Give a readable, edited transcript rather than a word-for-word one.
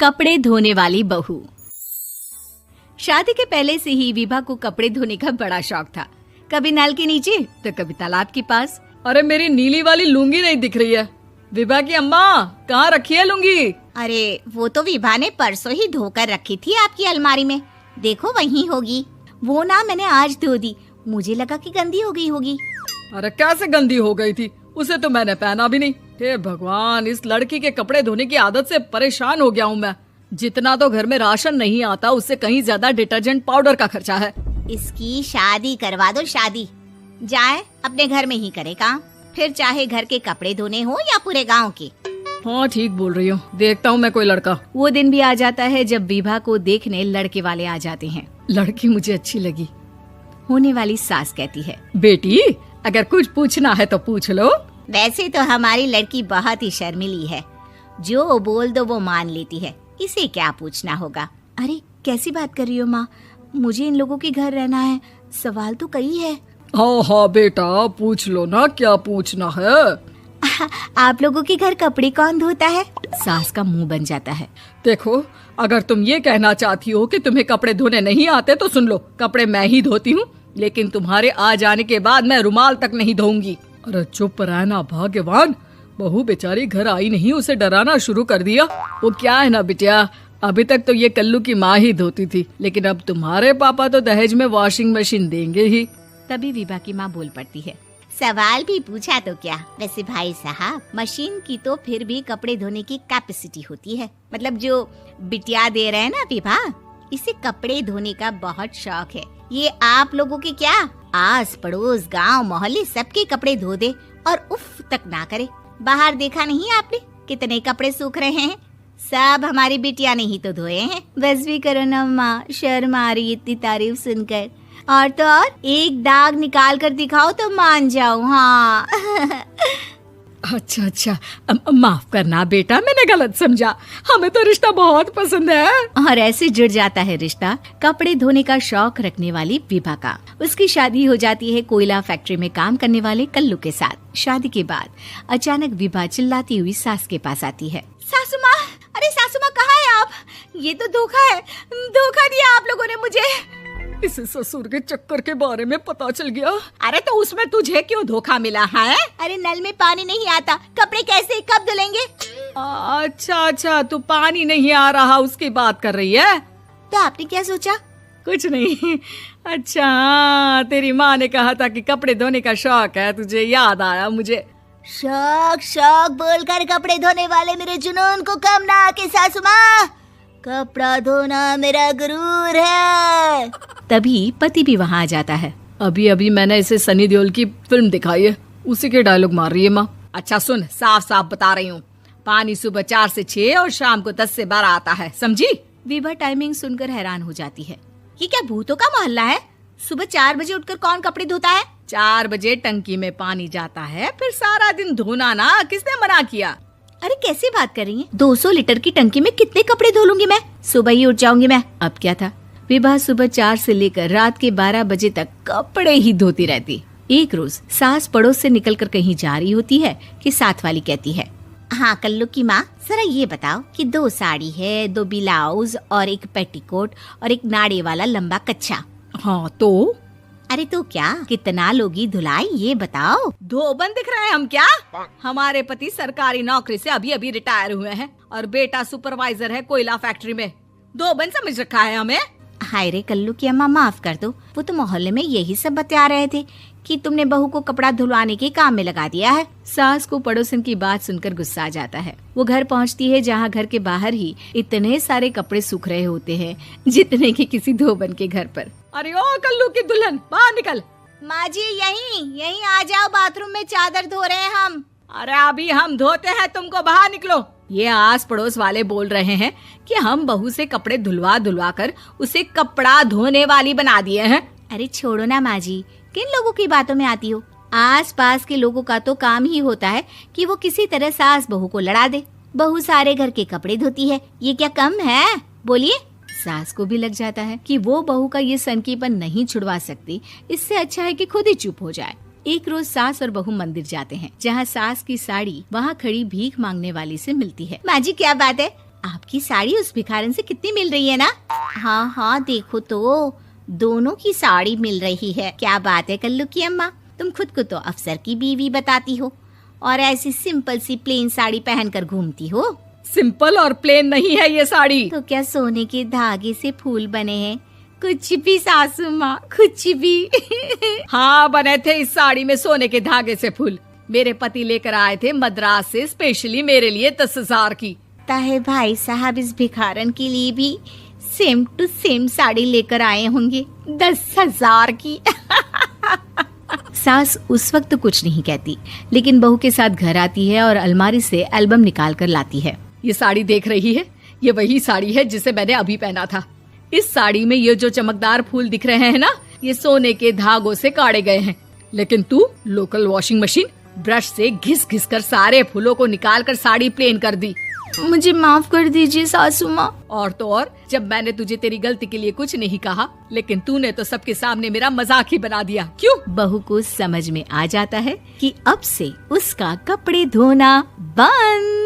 कपड़े धोने वाली बहू। शादी के पहले से ही विभा को कपड़े धोने का बड़ा शौक था। कभी नल के नीचे तो कभी तालाब के पास। अरे मेरी नीली वाली लुंगी नहीं दिख रही है। विभा की अम्मा, कहाँ रखी है लुंगी? अरे वो तो विभा ने परसों ही धोकर रखी थी आपकी अलमारी में, देखो वहीं होगी। वो ना मैंने आज धो दी, मुझे लगा कि गंदी हो गई होगी। अरे कैसे गंदी हो गई थी? उसे तो मैंने पहना भी नहीं। हे भगवान, इस लड़की के कपड़े धोने की आदत से परेशान हो गया हूँ मैं। जितना तो घर में राशन नहीं आता, उससे कहीं ज्यादा डिटर्जेंट पाउडर का खर्चा है। इसकी शादी करवा दो, शादी जाए अपने घर में ही करे काम, फिर चाहे घर के कपड़े धोने हो या पूरे गांव के। हाँ ठीक बोल रही हूँ, देखता हूँ मैं कोई लड़का। वो दिन भी आ जाता है जब विभा को देखने लड़के वाले आ जाते हैं। लड़की मुझे अच्छी लगी। होने वाली सास कहती है, बेटी अगर कुछ पूछना है तो पूछ लो। वैसे तो हमारी लड़की बहुत ही शर्मीली है, जो बोल दो वो मान लेती है, इसे क्या पूछना होगा। अरे कैसी बात कर रही हो माँ, मुझे इन लोगों के घर रहना है, सवाल तो कई है। हाँ हाँ बेटा, पूछ लो ना, क्या पूछना है। आप लोगों के घर कपड़े कौन धोता है? सास का मुंह बन जाता है। देखो, अगर तुम ये कहना चाहती हो कि तुम्हें कपड़े धोने नहीं आते तो सुन लो, कपड़े मैं ही धोती हूँ, लेकिन तुम्हारे आ जाने के बाद मैं रुमाल तक नहीं धोऊंगी। अरे चुप रहना भाग्यवान, बहू बेचारी घर आई नहीं, उसे डराना शुरू कर दिया। वो क्या है ना बिटिया, अभी तक तो ये कल्लू की माँ ही धोती थी, लेकिन अब तुम्हारे पापा तो दहेज में वॉशिंग मशीन देंगे ही। तभी विभा की माँ बोल पड़ती है, सवाल भी पूछा तो क्या। वैसे भाई साहब, मशीन की तो फिर भी कपड़े धोने की कैपेसिटी होती है। मतलब जो बिटिया दे रहे हैं ना विभा, इसे कपड़े धोने का बहुत शौक है। ये आप लोगों के क्या, आस पड़ोस गांव मोहल्ले सबके कपड़े धो दे और उफ तक ना करे। बाहर देखा नहीं आपने कितने कपड़े सूख रहे हैं? सब हमारी बिटिया ने ही तो धोए हैं। बस भी करो ना माँ, शर्म आ रही इतनी तारीफ सुनकर। और तो और एक दाग निकाल कर दिखाओ तो मान जाओ। हाँ अच्छा, माफ करना बेटा, मैंने गलत समझा। हमें तो रिश्ता बहुत पसंद है। और ऐसे जुड़ जाता है रिश्ता कपड़े धोने का शौक रखने वाली विभा का। उसकी शादी हो जाती है कोयला फैक्ट्री में काम करने वाले कल्लू के साथ। शादी के बाद अचानक विभा चिल्लाती हुई सास के पास आती है। सासू माँ, अरे सासू माँ कहाँ है आप? ये तो धोखा है, धोखा दिया आप लोगों ने मुझे। इसे ससुर के चक्कर के बारे में पता चल गया। अरे तो उसमें तुझे क्यों धोखा मिला है? अरे नल में पानी नहीं आता, कपड़े कैसे कब धुलेंगे? अच्छा, तू पानी नहीं आ रहा उसकी बात कर रही है। तो आपने क्या सोचा? कुछ नहीं। अच्छा, तेरी माँ ने कहा था कि कपड़े धोने का शौक है तुझे, याद आया मुझे। शौक बोलकर कपड़े धोने वाले मेरे जुनून को कम ना आके सासू माँ, कपड़ा धोना मेरा गुरूर है। तभी पति भी वहाँ आ जाता है। अभी मैंने इसे सनी देओल की फिल्म दिखाई है, उसी के डायलॉग मार रही है माँ। अच्छा सुन, साफ साफ बता रही हूँ, पानी सुबह 4 से 6 और शाम को 10 से 12 आता है, समझी? विभा टाइमिंग सुनकर हैरान हो जाती है। ये क्या भूतों का मोहल्ला है? सुबह 4 बजे उठकर कौन कपड़े धोता है? 4 बजे टंकी में पानी जाता है, फिर सारा दिन धोना ना, किसने मना किया? अरे कैसी बात कर रही है? 200 लीटर की टंकी में कितने कपड़े धो लूंगी मैं, सुबह ही उठ जाऊंगी मैं। अब क्या था, विभा सुबह 4 से लेकर रात के 12 बजे तक कपड़े ही धोती रहती। एक रोज सास पड़ोस से निकलकर कहीं जा रही होती है कि साथ वाली कहती है, हाँ कल्लू की माँ, जरा ये बताओ कि 2 साड़ी है, 2 ब्लाउज और एक पेटीकोट और एक नाड़े वाला लंबा कच्छा। हाँ तो? अरे तो क्या, कितना लोगी धुलाई ये बताओ। धोबन दिख रहे हैं हम क्या? हमारे पति सरकारी नौकरी से अभी रिटायर हुए हैं और बेटा सुपरवाइजर है कोयला फैक्ट्री में। धोबन समझ रखा है हमें? हाय रे कल्लू की अम्मा, माफ कर दो, वो तो मोहल्ले में यही सब बता रहे थे कि तुमने बहू को कपड़ा धुलवाने के काम में लगा दिया है। सास को पड़ोसन की बात सुनकर गुस्सा आ जाता है। वो घर पहुंचती है जहां घर के बाहर ही इतने सारे कपड़े सूख रहे होते हैं जितने कि किसी धोबन के घर पर। अरे ओ कल्लू की दुल्हन, बाहर निकल। माँ जी यहीं आ जाओ, बाथरूम में चादर धो रहे हैं हम। अरे अभी हम धोते हैं, तुमको बाहर निकलो। ये आस पड़ोस वाले बोल रहे हैं कि हम बहू से कपड़े धुलवा कर उसे कपड़ा धोने वाली बना दिए हैं। अरे छोड़ो ना माँ जी, किन लोगों की बातों में आती हो? आस पास के लोगों का तो काम ही होता है कि वो किसी तरह सास बहू को लड़ा दे। बहू सारे घर के कपड़े धोती है, ये क्या कम है? बोलिए। सास को भी लग जाता है कि वो बहू का ये सनकीपन नहीं छुड़वा सकती, इससे अच्छा है कि खुद ही चुप हो जाए। एक रोज सास और बहू मंदिर जाते हैं, जहाँ सास की साड़ी वहाँ खड़ी भीख मांगने वाली से मिलती है। माँ जी क्या बात है, आपकी साड़ी उस भिखारन से कितनी मिल रही है ना? हाँ हाँ देखो तो, दोनों की साड़ी मिल रही है। क्या बात है कल्लू की अम्मा, तुम खुद को तो अफसर की बीवी बताती हो और ऐसी सिंपल सी प्लेन साड़ी पहनकर घूमती हो। सिंपल और प्लेन नहीं है ये साड़ी। तो क्या सोने के धागे से फूल बने हैं? कुछ भी सासू माँ, कुछ भी। हाँ बने थे इस साड़ी में सोने के धागे से फूल। मेरे पति लेकर आए थे मद्रास से स्पेशली मेरे लिए 10,000 की। ताहे भाई साहब इस भिखारन के लिए भी सेम टू सेम साड़ी लेकर आए होंगे 10,000 की। सास उस वक्त तो कुछ नहीं कहती, लेकिन बहू के साथ घर आती है और अलमारी से एल्बम निकाल कर लाती है। ये साड़ी देख रही है, ये वही साड़ी है जिसे मैंने अभी पहना था। इस साड़ी में ये जो चमकदार फूल दिख रहे हैं ना, ये सोने के धागों से काढ़े गए हैं। लेकिन तू लोकल वॉशिंग मशीन ब्रश से घिस घिस कर सारे फूलों को निकाल कर साड़ी प्लेन कर दी। मुझे माफ कर दीजिए सासू माँ। और तो और, जब मैंने तुझे तेरी गलती के लिए कुछ नहीं कहा, लेकिन तूने तो सबके सामने मेरा मजाक ही बना दिया। क्यों? बहू को समझ में आ जाता है कि अब से उसका कपड़े धोना बंद।